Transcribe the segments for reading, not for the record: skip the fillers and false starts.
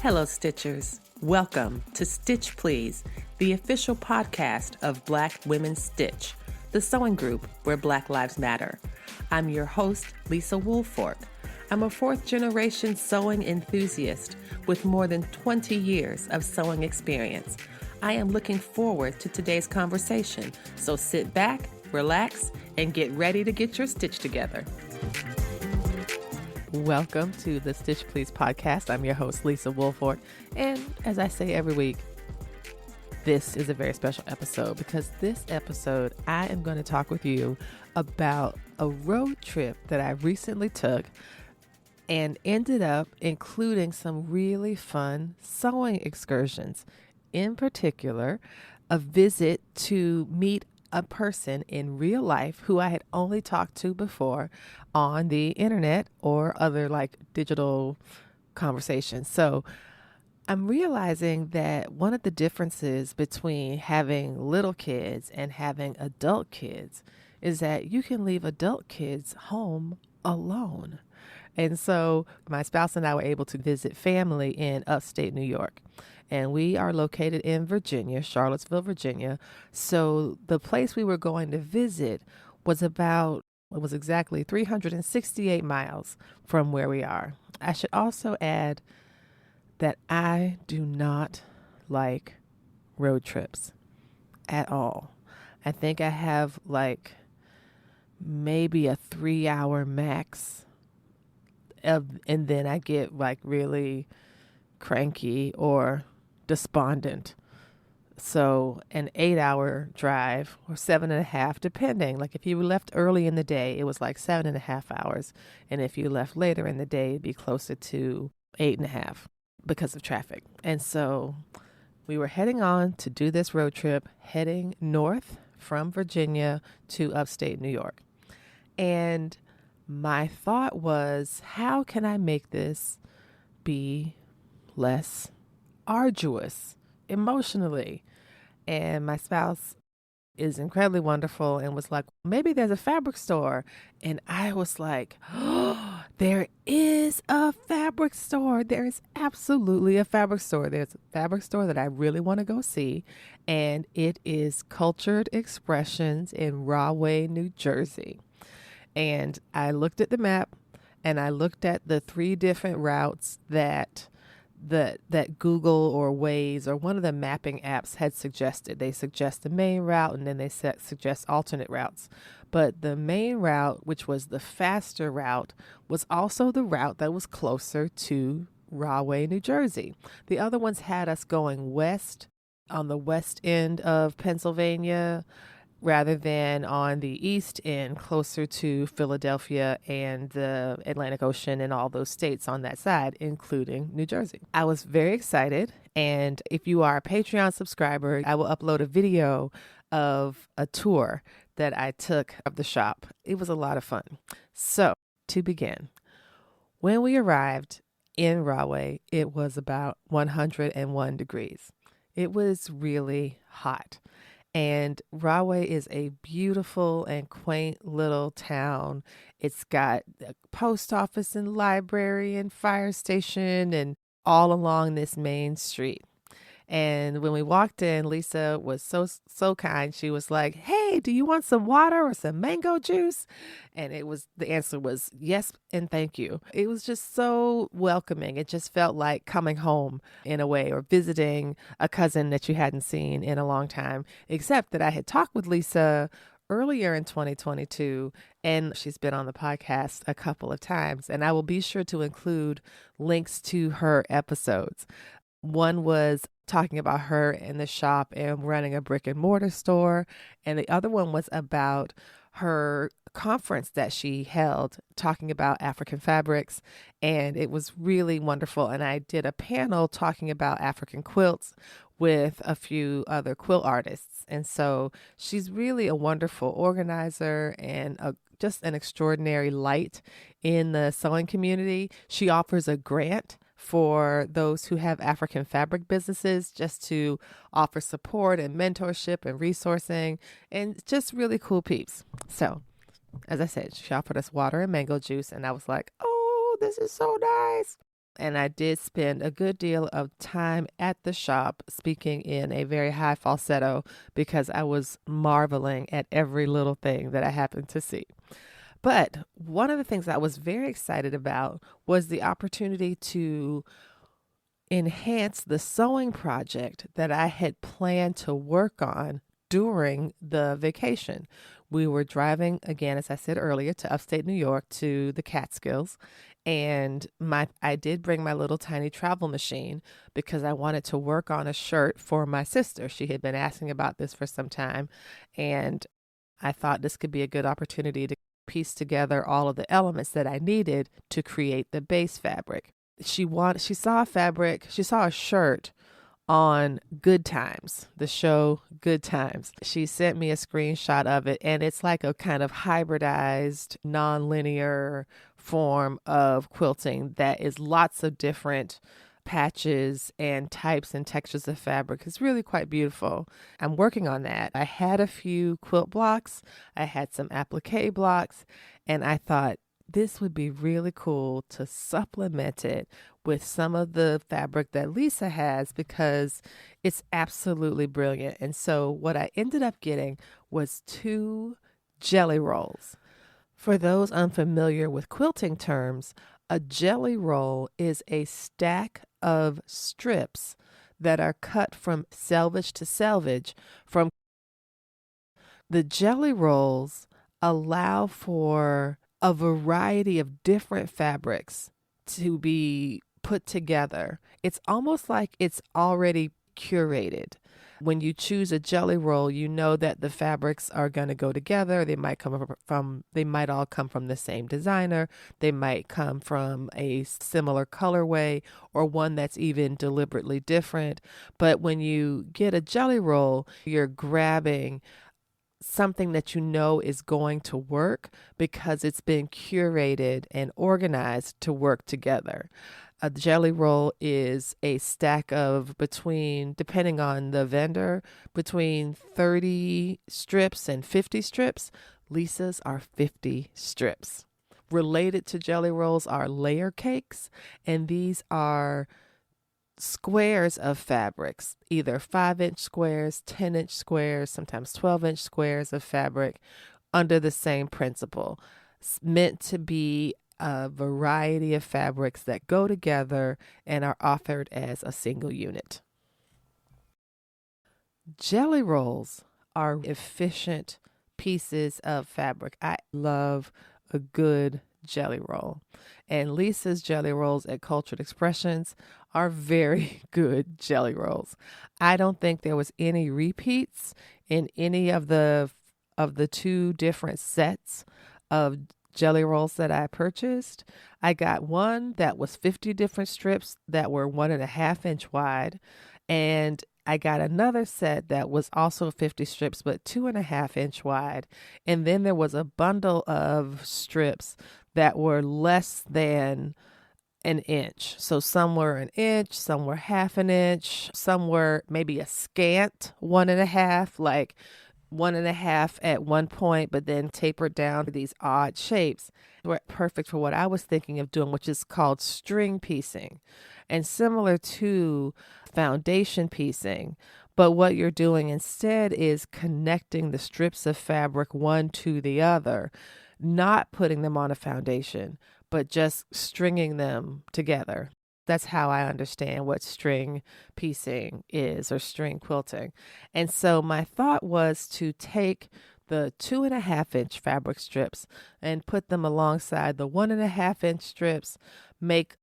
Hello, Stitchers. Welcome to Stitch Please, the official podcast of Black Women Stitch, the sewing group where Black Lives Matter. I'm your host, Lisa Woolfork. I'm a fourth-generation sewing enthusiast with more than 20 years of sewing experience. I am looking forward to today's conversation, so sit back, relax, and get ready to get your stitch together. Welcome to the Stitch Please podcast. I'm your host, Lisa Woolfork. And as I say every week, this is a very special episode because this episode, I am going to talk with you about a road trip that I recently took and ended up including some really fun sewing excursions. In particular, a visit to meet a person in real life who I had only talked to before on the internet or other like digital conversations. So I'm realizing that one of the differences between having little kids and having adult kids is that you can leave adult kids home alone. And so my spouse and I were able to visit family in upstate New York. And we are located in Virginia, Charlottesville, Virginia. So the place we were going to visit was exactly 368 miles from where we are. I should also add that I do not like road trips at all. I think I have like maybe a 3-hour max and then I get like really cranky or despondent. So an 8-hour drive or 7.5, depending. Like if you left early in the day, it was like 7.5 hours. And if you left later in the day, it'd be closer to 8.5 because of traffic. And so we were heading on to do this road trip, heading north from Virginia to upstate New York. And my thought was, how can I make this be less arduous emotionally? And my spouse is incredibly wonderful and was like, maybe there's a fabric store. And I was like, oh, there is a fabric store. There is absolutely a fabric store. There's a fabric store that I really want to go see. And it is Cultured Expressions in Rahway, New Jersey. And I looked at the map and I looked at the 3 different routes that Google or Waze or one of the mapping apps had suggested. They suggest the main route and then they suggest alternate routes. But the main route, which was the faster route, was also the route that was closer to Rahway, New Jersey. The other ones had us going west on the west end of Pennsylvania, rather than on the east end, closer to Philadelphia and the Atlantic Ocean and all those states on that side, including New Jersey. I was very excited. And if you are a Patreon subscriber, I will upload a video of a tour that I took of the shop. It was a lot of fun. So to begin, when we arrived in Rahway, it was about 101 degrees. It was really hot. And Rahway is a beautiful and quaint little town. It's got a post office and library and fire station and all along this main street. And when we walked in, Lisa was so kind. She was like, hey, do you want some water or some mango juice? And the answer was yes and thank you. It was just so welcoming. It just felt like coming home in a way, or visiting a cousin that you hadn't seen in a long time, except that I had talked with Lisa earlier in 2022, and she's been on the podcast a couple of times. And I will be sure to include links to her episodes. One was talking about her in the shop and running a brick and mortar store. And the other one was about her conference that she held talking about African fabrics. And it was really wonderful. And I did a panel talking about African quilts with a few other quilt artists. And so she's really a wonderful organizer and just an extraordinary light in the sewing community. She offers a grant for those who have African fabric businesses, just to offer support and mentorship and resourcing, and just really cool peeps. So, as I said, she offered us water and mango juice, and I was like, oh, this is so nice. And I did spend a good deal of time at the shop speaking in a very high falsetto because I was marveling at every little thing that I happened to see. But one of the things I was very excited about was the opportunity to enhance the sewing project that I had planned to work on during the vacation. We were driving again, as I said earlier, to upstate New York to the Catskills. And I did bring my little tiny travel machine because I wanted to work on a shirt for my sister. She had been asking about this for some time, and I thought this could be a good opportunity to piece together all of the elements that I needed to create the base fabric. She saw a shirt on Good Times, the show Good Times. She sent me a screenshot of it, and it's like a kind of hybridized, non-linear form of quilting that is lots of different patches and types and textures of fabric. It's really quite beautiful. I'm working on that. I had a few quilt blocks, I had some applique blocks, and I thought this would be really cool to supplement it with some of the fabric that Lisa has because it's absolutely brilliant. And so what I ended up getting was 2 jelly rolls. For those unfamiliar with quilting terms, a jelly roll is a stack of strips that are cut from selvage to selvage. From the jelly rolls allow for a variety of different fabrics to be put together. It's almost like it's already curated. When you choose a jelly roll, you know that the fabrics are going to go together. They might all come from the same designer. They might come from a similar colorway or one that's even deliberately different. But when you get a jelly roll, you're grabbing something that you know is going to work because it's been curated and organized to work together. A jelly roll is a stack of depending on the vendor, between 30 strips and 50 strips. Lisa's are 50 strips. Related to jelly rolls are layer cakes, and these are squares of fabrics, either 5-inch squares, 10-inch squares, sometimes 12-inch squares of fabric under the same principle. It's meant to be a variety of fabrics that go together and are offered as a single unit. Jelly rolls are efficient pieces of fabric. I love a good jelly roll. And Lisa's jelly rolls at Cultured Expressions are very good jelly rolls. I don't think there was any repeats in any of the 2 different sets of jelly rolls that I purchased. I got one that was 50 different strips that were 1.5-inch wide, and I got another set that was also 50 strips, but 2.5-inch wide. And then there was a bundle of strips that were less than an inch. So some were an inch, some were 1/2 inch, some were maybe a scant 1.5, like 1.5 at one point, but then tapered down to these odd shapes. They were perfect for what I was thinking of doing, which is called string piecing. And similar to foundation piecing, but what you're doing instead is connecting the strips of fabric one to the other, not putting them on a foundation, but just stringing them together. That's how I understand what string piecing is, or string quilting. And so my thought was to take the 2.5-inch fabric strips and put them alongside the 1.5-inch strips, make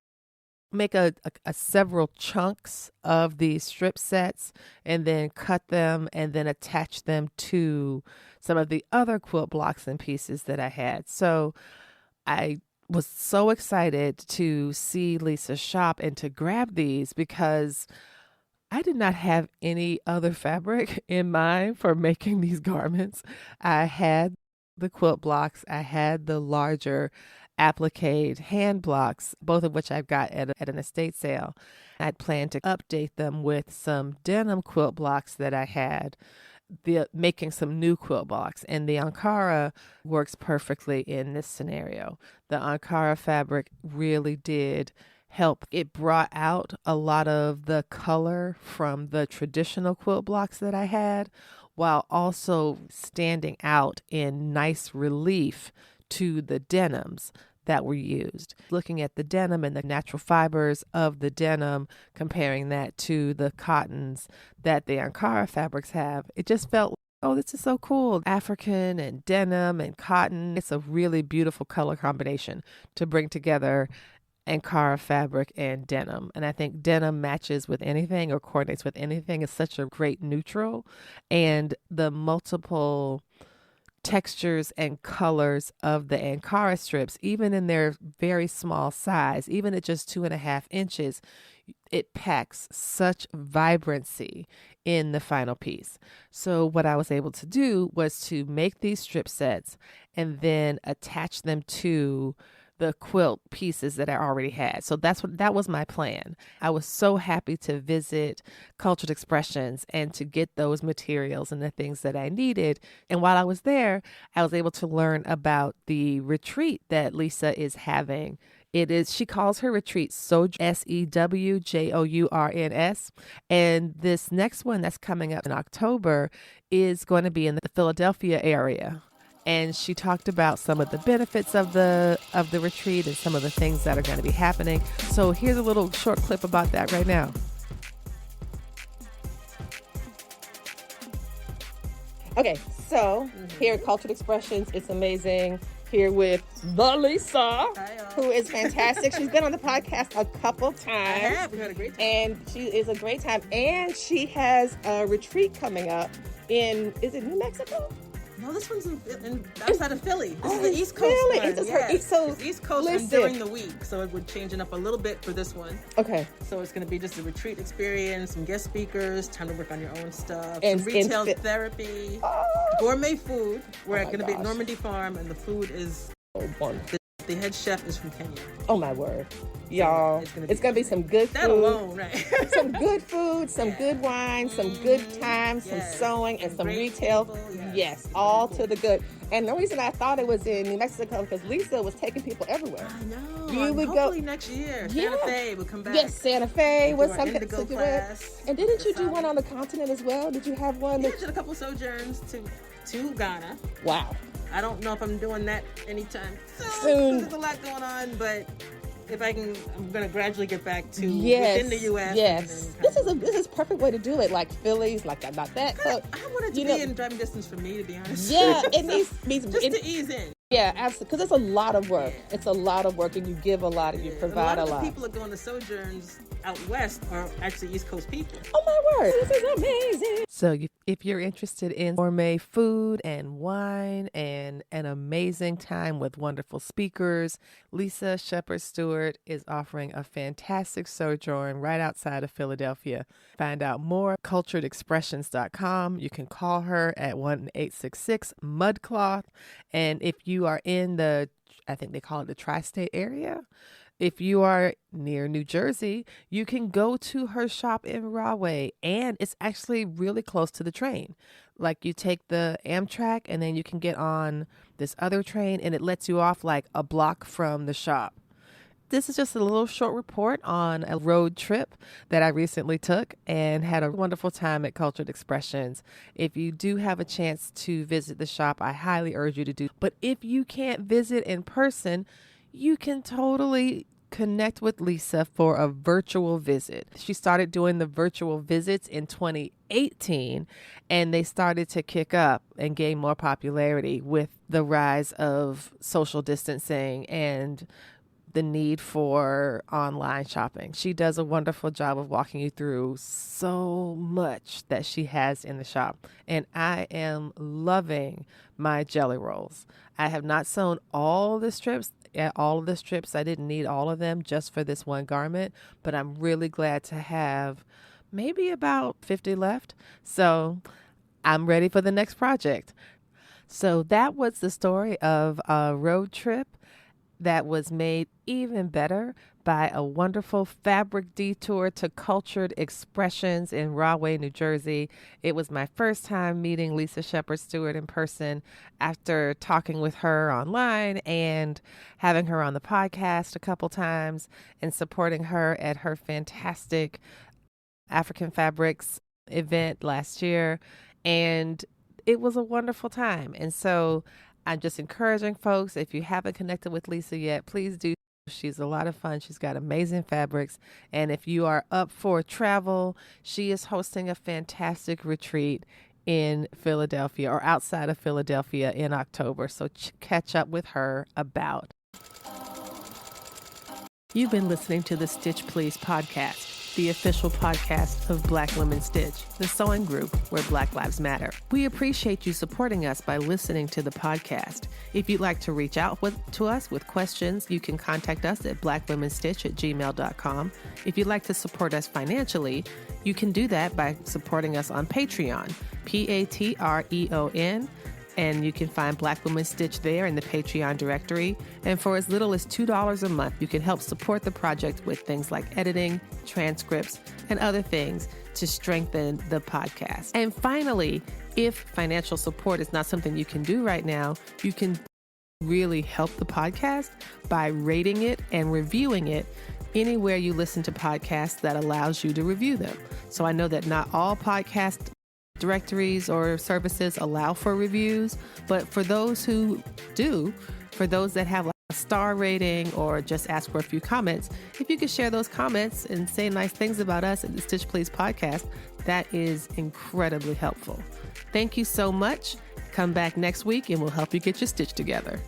a several chunks of these strip sets, and then cut them and then attach them to some of the other quilt blocks and pieces that I had. So I was so excited to see Lisa's shop and to grab these because I did not have any other fabric in mind for making these garments. I had the quilt blocks, I had the larger applique hand blocks, both of which I've got at an estate sale. I'd planned to update them with some denim quilt blocks that I had, making some new quilt blocks. And the Ankara works perfectly in this scenario. The Ankara fabric really did help. It brought out a lot of the color from the traditional quilt blocks that I had, while also standing out in nice relief to the denims that were used. Looking at the denim and the natural fibers of the denim, comparing that to the cottons that the Ankara fabrics have, it just felt, oh, this is so cool. African and denim and cotton. It's a really beautiful color combination to bring together Ankara fabric and denim. And I think denim matches with anything or coordinates with anything. It's such a great neutral. And the multiple textures and colors of the Ankara strips, even in their very small size, even at just 2.5 inches, it packs such vibrancy in the final piece. So what I was able to do was to make these strip sets and then attach them to the quilt pieces that I already had. So that was my plan. I was so happy to visit Cultured Expressions and to get those materials and the things that I needed. And while I was there, I was able to learn about the retreat that Lisa is having. She calls her retreat Sojourns, Sewjourns. And this next one that's coming up in October is going to be in the Philadelphia area. And she talked about some of the benefits of the retreat and some of the things that are going to be happening. So here's a little short clip about that right now. Okay, so here at Cultured Expressions, it's amazing. Here with the Lisa, who is fantastic. She's been on the podcast a couple times. I have. We had a great time. And she is a great time. And she has a retreat coming up is it New Mexico? No, this one's outside of Philly. This is the East Coast Philly. one. It's It's East Coast listen. and during the week, so we're changing up a little bit for this one. Okay. So it's going to be just a retreat experience, some guest speakers, time to work on your own stuff, And some retail therapy, gourmet food. We're going to be at Normandy Farm, and the food is wonderful. The head chef is from Kenya. Oh my word. Y'all, it's gonna be some good food. That alone, right? Some good food, some good wine, some good times, some sewing, and some retail. People, yes, all to the good. And the reason I thought it was in New Mexico because Lisa was taking people everywhere. I know. You would hopefully go next year. Yeah. Santa Fe will come back. Yes, Santa Fe was something Indigo to do class. it. And didn't you do one on the continent as well? Did you have one? Yeah, did a couple sojourns to Ghana. Wow. I don't know if I'm doing that anytime Soon. There's a lot going on, but if I can, I'm going to gradually get back to yes, within the U.S. Yes, this is a perfect way to do it. Like Philly's, like not that. So I want it to be in driving distance for me, to be honest. Yeah, it needs just to ease in. Yeah, absolutely. Because it's a lot of work. It's a lot of work, and you give a lot, and you provide a lot. A lot of the people that go on the sojourns out west are actually East Coast people. Oh my word, this is amazing. So if you're interested in gourmet food and wine and an amazing time with wonderful speakers, Lisa Shepard Stewart is offering a fantastic sojourn right outside of Philadelphia. Find out more at culturedexpressions.com. You can call her at 1-866-MUDCLOTH. And if you are in I think they call it the tri-state area, if you are near New Jersey, you can go to her shop in Rahway, and it's actually really close to the train. Like you take the Amtrak and then you can get on this other train and it lets you off like a block from the shop. This is just a little short report on a road trip that I recently took and had a wonderful time at Cultured Expressions. If you do have a chance to visit the shop, I highly urge you to do. But if you can't visit in person, you can totally connect with Lisa for a virtual visit. She started doing the virtual visits in 2018, and they started to kick up and gain more popularity with the rise of social distancing and the need for online shopping. She does a wonderful job of walking you through so much that she has in the shop. And I am loving my jelly rolls. I have not sewn all the strips. I didn't need all of them just for this one garment, but I'm really glad to have maybe about 50 left. So I'm ready for the next project. So that was the story of a road trip that was made even better by a wonderful fabric detour to Cultured Expressions in Rahway, New Jersey. It was my first time meeting Lisa Shepard Stewart in person after talking with her online and having her on the podcast a couple times and supporting her at her fantastic African Fabrics event last year. And it was a wonderful time. And so I'm just encouraging folks, if you haven't connected with Lisa yet, please do. She's a lot of fun. She's got amazing fabrics. And if you are up for travel, she is hosting a fantastic retreat in Philadelphia or outside of Philadelphia in October. So catch up with her about. You've been listening to the Stitch Please podcast, the official podcast of Black Women Stitch, the sewing group where Black Lives Matter. We appreciate you supporting us by listening to the podcast. If you'd like to reach out to us with questions, you can contact us at blackwomenstitch@gmail.com. If you'd like to support us financially, you can do that by supporting us on Patreon, Patreon. And you can find Black Women Stitch there in the Patreon directory. And for as little as $2 a month, you can help support the project with things like editing, transcripts, and other things to strengthen the podcast. And finally, if financial support is not something you can do right now, you can really help the podcast by rating it and reviewing it anywhere you listen to podcasts that allows you to review them. So I know that not all podcast directories or services allow for reviews, but for those who do, for those that have like a star rating or just ask for a few comments, if you could share those comments and say nice things about us at the Stitch Please podcast, that is incredibly helpful. Thank you so much. Come back next week and we'll help you get your stitch together.